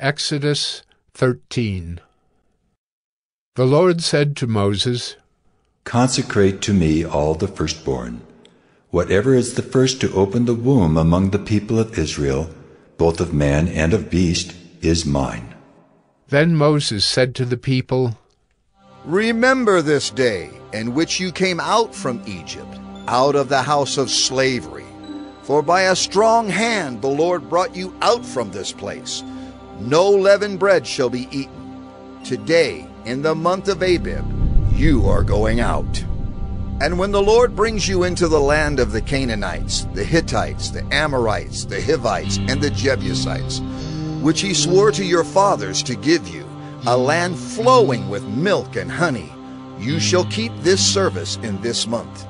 Exodus 13. The Lord said to Moses, Consecrate to me all the firstborn. Whatever is the first to open the womb among the people of Israel, both of man and of beast, is mine. Then Moses said to the people, Remember this day in which you came out from Egypt, out of the house of slavery. For by a strong hand the Lord brought you out from this place. No leavened bread shall be eaten. Today, in the month of Abib, you are going out. And when the Lord brings you into the land of the Canaanites, the Hittites, the Amorites, the Hivites, and the Jebusites, which he swore to your fathers to give you, a land flowing with milk and honey, you shall keep this service in this month.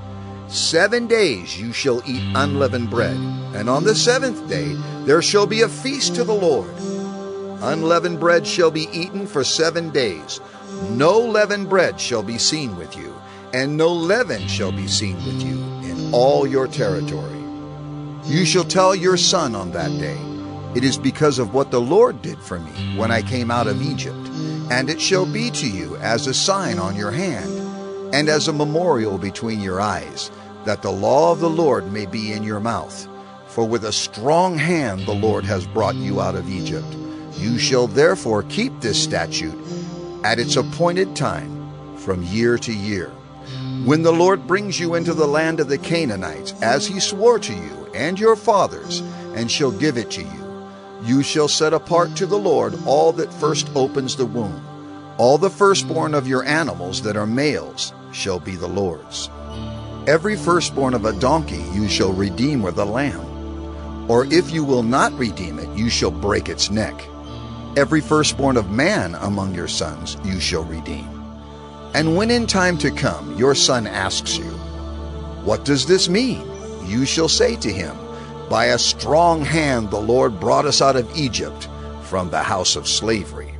7 days you shall eat unleavened bread, and on the 7th day there shall be a feast to the Lord. Unleavened bread shall be eaten for 7 days. No leavened bread shall be seen with you, and no leaven shall be seen with you in all your territory. You shall tell your son on that day, It is because of what the Lord did for me when I came out of Egypt, and it shall be to you as a sign on your hand, and as a memorial between your eyes, that the law of the Lord may be in your mouth. For with a strong hand the Lord has brought you out of Egypt. You shall therefore keep this statute at its appointed time from year to year. When the Lord brings you into the land of the Canaanites, as he swore to you and your fathers, and shall give it to you, you shall set apart to the Lord all that first opens the womb. All the firstborn of your animals that are males shall be the Lord's. Every firstborn of a donkey you shall redeem with a lamb. Or if you will not redeem it, you shall break its neck. Every firstborn of man among your sons you shall redeem. And when in time to come your son asks you, What does this mean? You shall say to him, By a strong hand the Lord brought us out of Egypt, from the house of slavery.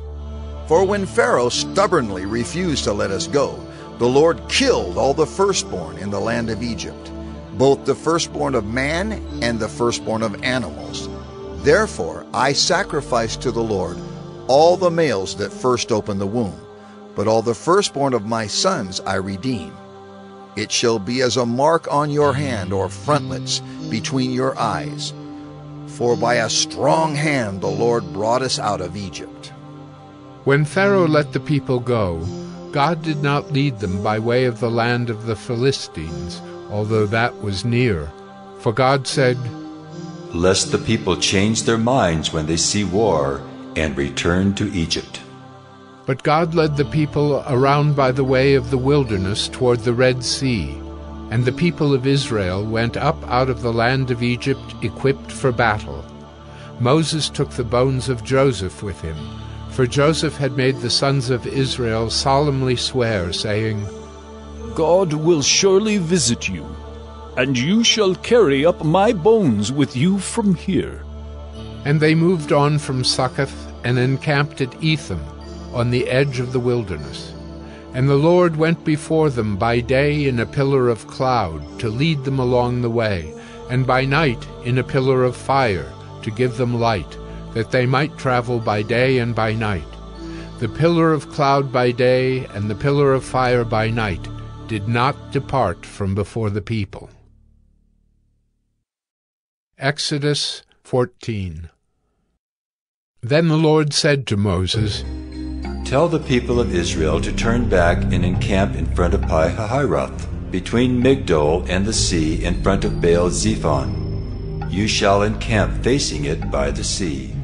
For when Pharaoh stubbornly refused to let us go, the Lord killed all the firstborn in the land of Egypt, both the firstborn of man and the firstborn of animals. Therefore I sacrificed to the Lord all the males that first open the womb, but all the firstborn of my sons I redeem. It shall be as a mark on your hand or frontlets between your eyes. For by a strong hand the Lord brought us out of Egypt. When Pharaoh let the people go, God did not lead them by way of the land of the Philistines, although that was near. For God said, Lest the people change their minds when they see war, and return to Egypt. But God led the people around by the way of the wilderness toward the Red Sea, and the people of Israel went up out of the land of Egypt equipped for battle. Moses took the bones of Joseph with him, for Joseph had made the sons of Israel solemnly swear, saying, God will surely visit you, and you shall carry up my bones with you from here. And they moved on from Succoth and encamped at Etham, on the edge of the wilderness. And the Lord went before them by day in a pillar of cloud to lead them along the way, and by night in a pillar of fire to give them light, that they might travel by day and by night. The pillar of cloud by day and the pillar of fire by night did not depart from before the people. Exodus 14. Then the Lord said to Moses, Tell the people of Israel to turn back and encamp in front of Pi-hahiroth, between Migdol and the sea in front of Baal-zephon. You shall encamp facing it by the sea.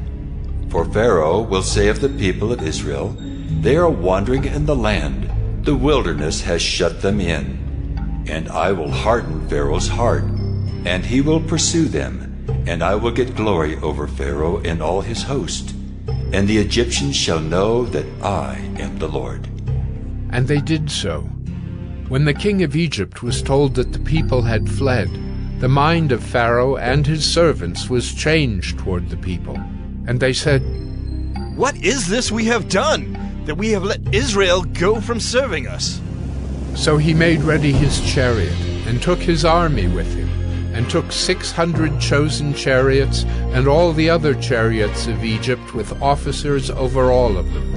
For Pharaoh will say of the people of Israel, They are wandering in the land, the wilderness has shut them in. And I will harden Pharaoh's heart, and he will pursue them, and I will get glory over Pharaoh and all his host. And the Egyptians shall know that I am the Lord. And they did so. When the king of Egypt was told that the people had fled, the mind of Pharaoh and his servants was changed toward the people. And they said, What is this we have done, that we have let Israel go from serving us? So he made ready his chariot, and took his army with him, and took 600 chosen chariots and all the other chariots of Egypt with officers over all of them.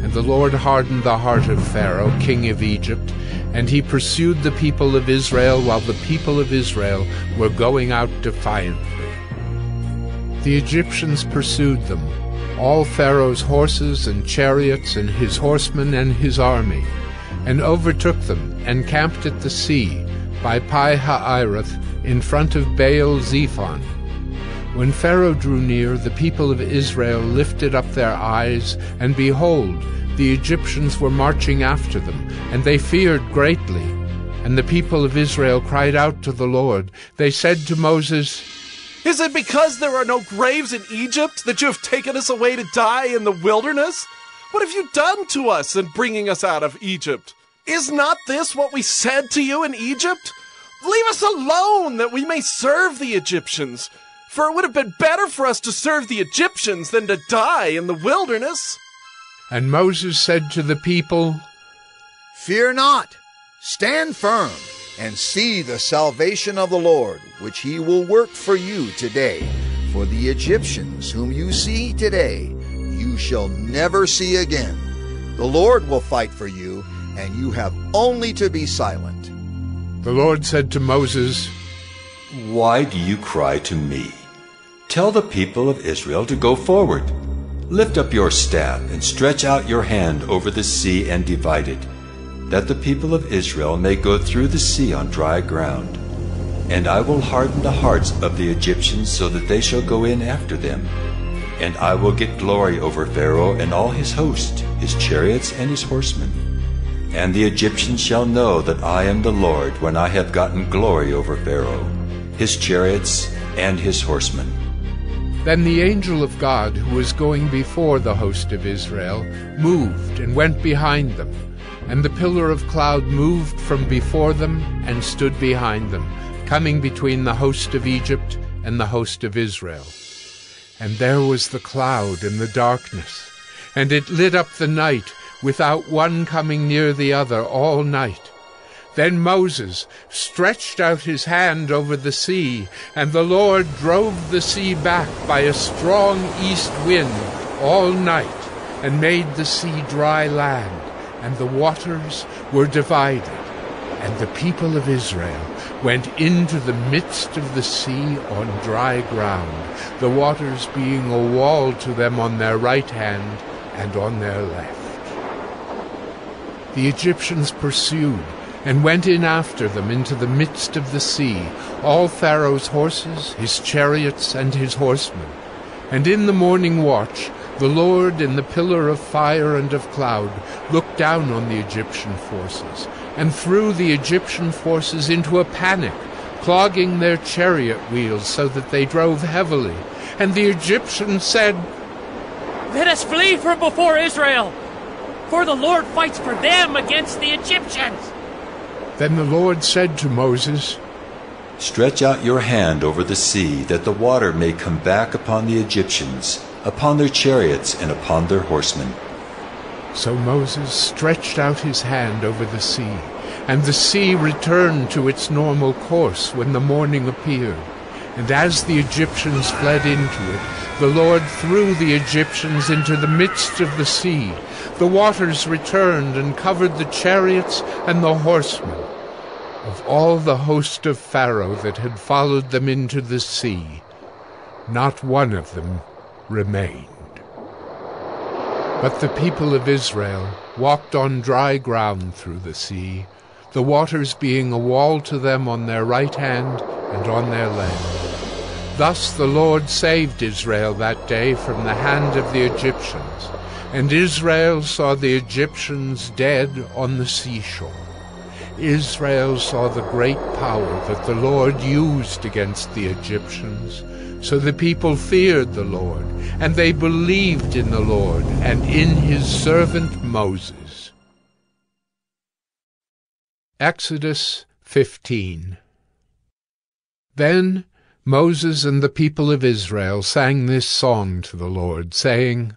And the Lord hardened the heart of Pharaoh, king of Egypt, and he pursued the people of Israel while the people of Israel were going out defiantly. The Egyptians pursued them, all Pharaoh's horses and chariots and his horsemen and his army, and overtook them and camped at the sea by Pi-hahiroth in front of Baal-zephon. When Pharaoh drew near, the people of Israel lifted up their eyes, and behold, the Egyptians were marching after them, and they feared greatly. And the people of Israel cried out to the Lord. They said to Moses, Is it because there are no graves in Egypt that you have taken us away to die in the wilderness? What have you done to us in bringing us out of Egypt? Is not this what we said to you in Egypt? Leave us alone that we may serve the Egyptians. For it would have been better for us to serve the Egyptians than to die in the wilderness. And Moses said to the people, Fear not, stand firm, and see the salvation of the Lord, which he will work for you today. For the Egyptians whom you see today, you shall never see again. The Lord will fight for you, and you have only to be silent. The Lord said to Moses, Why do you cry to me? Tell the people of Israel to go forward. Lift up your staff and stretch out your hand over the sea and divide it, that the people of Israel may go through the sea on dry ground. And I will harden the hearts of the Egyptians so that they shall go in after them. And I will get glory over Pharaoh and all his host, his chariots and his horsemen. And the Egyptians shall know that I am the Lord when I have gotten glory over Pharaoh, his chariots and his horsemen. Then the angel of God, who was going before the host of Israel, moved and went behind them. And the pillar of cloud moved from before them and stood behind them, coming between the host of Egypt and the host of Israel. And there was the cloud in the darkness, and it lit up the night, without one coming near the other all night. Then Moses stretched out his hand over the sea, and the Lord drove the sea back by a strong east wind all night, and made the sea dry land, and the waters were divided. And the people of Israel went into the midst of the sea on dry ground, the waters being a wall to them on their right hand and on their left. The Egyptians pursued, and went in after them into the midst of the sea, all Pharaoh's horses, his chariots, and his horsemen. And in the morning watch, the Lord in the pillar of fire and of cloud looked down on the Egyptian forces, and threw the Egyptian forces into a panic, clogging their chariot wheels so that they drove heavily. And the Egyptians said, Let us flee from before Israel, for the Lord fights for them against the Egyptians. Then the Lord said to Moses, Stretch out your hand over the sea, that the water may come back upon the Egyptians, upon their chariots and upon their horsemen. So Moses stretched out his hand over the sea, and the sea returned to its normal course when the morning appeared. And as the Egyptians fled into it, the Lord threw the Egyptians into the midst of the sea. The waters returned and covered the chariots and the horsemen. Of all the host of Pharaoh that had followed them into the sea, not one of them remained. But the people of Israel walked on dry ground through the sea, the waters being a wall to them on their right hand and on their left. Thus the Lord saved Israel that day from the hand of the Egyptians, and Israel saw the Egyptians dead on the seashore. Israel saw the great power that the Lord used against the Egyptians. So the people feared the Lord, and they believed in the Lord and in his servant Moses. Exodus 15. Then Moses and the people of Israel sang this song to the Lord, saying,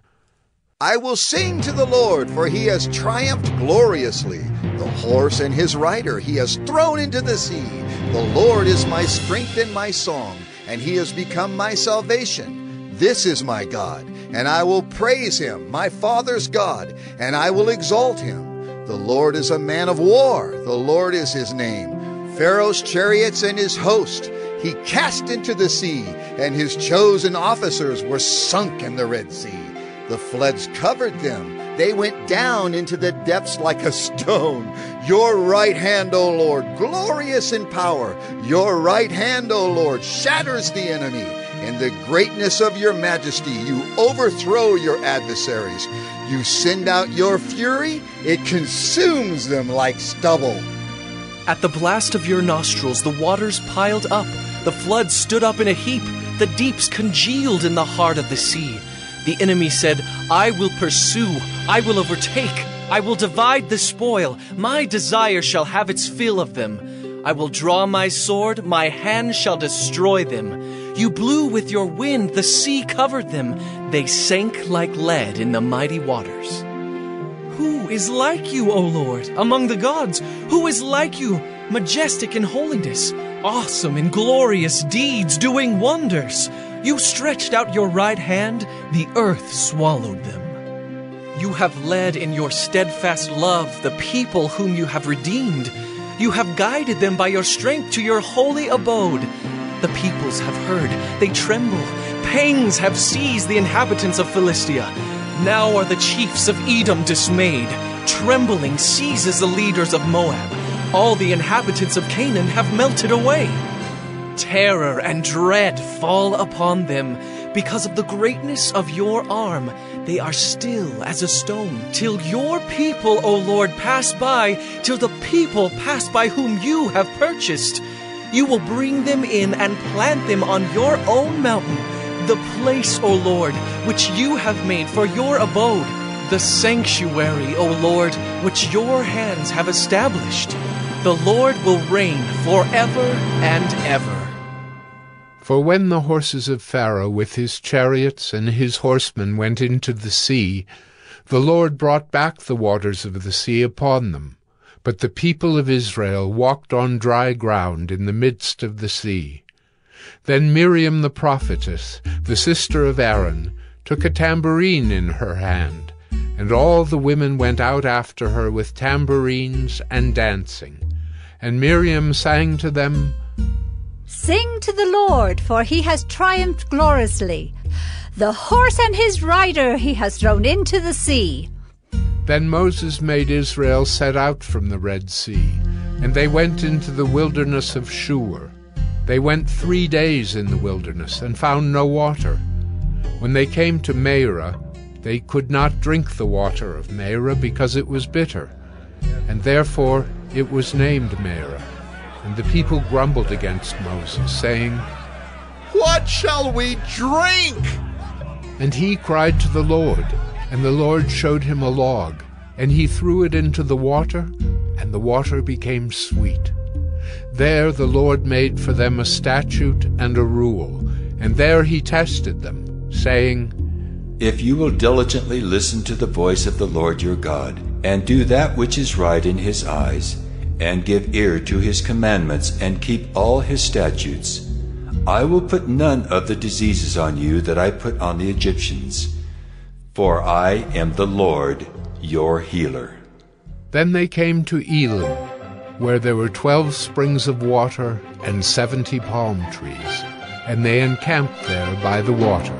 I will sing to the Lord, for he has triumphed gloriously. The horse and his rider he has thrown into the sea. The Lord is my strength and my song, and he has become my salvation. This is my God, and I will praise him, my father's God, and I will exalt him. The Lord is a man of war. The Lord is his name. Pharaoh's chariots and his host he cast into the sea, and his chosen officers were sunk in the Red Sea. The floods covered them. They went down into the depths like a stone. Your right hand, O Lord, glorious in power. Your right hand, O Lord, shatters the enemy. In the greatness of your majesty, you overthrow your adversaries. You send out your fury. It consumes them like stubble. At the blast of your nostrils, the waters piled up. The floods stood up in a heap. The deeps congealed in the heart of the sea. The enemy said, I will pursue, I will overtake, I will divide the spoil. My desire shall have its fill of them. I will draw my sword, my hand shall destroy them. You blew with your wind, the sea covered them. They sank like lead in the mighty waters. Who is like you, O Lord, among the gods? Who is like you, majestic in holiness, awesome in glorious deeds, doing wonders? You stretched out your right hand, the earth swallowed them. You have led in your steadfast love the people whom you have redeemed. You have guided them by your strength to your holy abode. The peoples have heard, they tremble. Pangs have seized the inhabitants of Philistia. Now are the chiefs of Edom dismayed. Trembling seizes the leaders of Moab. All the inhabitants of Canaan have melted away. Terror and dread fall upon them. Because of the greatness of your arm, they are still as a stone. Till your people, O Lord, pass by, till the people pass by whom you have purchased. You will bring them in and plant them on your own mountain, the place, O Lord, which you have made for your abode, the sanctuary, O Lord, which your hands have established. The Lord will reign forever and ever. For when the horses of Pharaoh with his chariots and his horsemen went into the sea, the Lord brought back the waters of the sea upon them. But the people of Israel walked on dry ground in the midst of the sea. Then Miriam the prophetess, the sister of Aaron, took a tambourine in her hand, and all the women went out after her with tambourines and dancing. And Miriam sang to them, Sing to the Lord, for he has triumphed gloriously. The horse and his rider he has thrown into the sea. Then Moses made Israel set out from the Red Sea, and they went into the wilderness of Shur. They went 3 days in the wilderness and found no water. When they came to Marah, they could not drink the water of Marah because it was bitter, and therefore it was named Marah. And the people grumbled against Moses, saying, What shall we drink? And he cried to the Lord, and the Lord showed him a log, and he threw it into the water, and the water became sweet. There the Lord made for them a statute and a rule, and there he tested them, saying, If you will diligently listen to the voice of the Lord your God, and do that which is right in his eyes, and give ear to his commandments, and keep all his statutes, I will put none of the diseases on you that I put on the Egyptians, for I am the Lord your healer. Then they came to Elim, where there were 12 springs of water and 70 palm trees, and they encamped there by the water.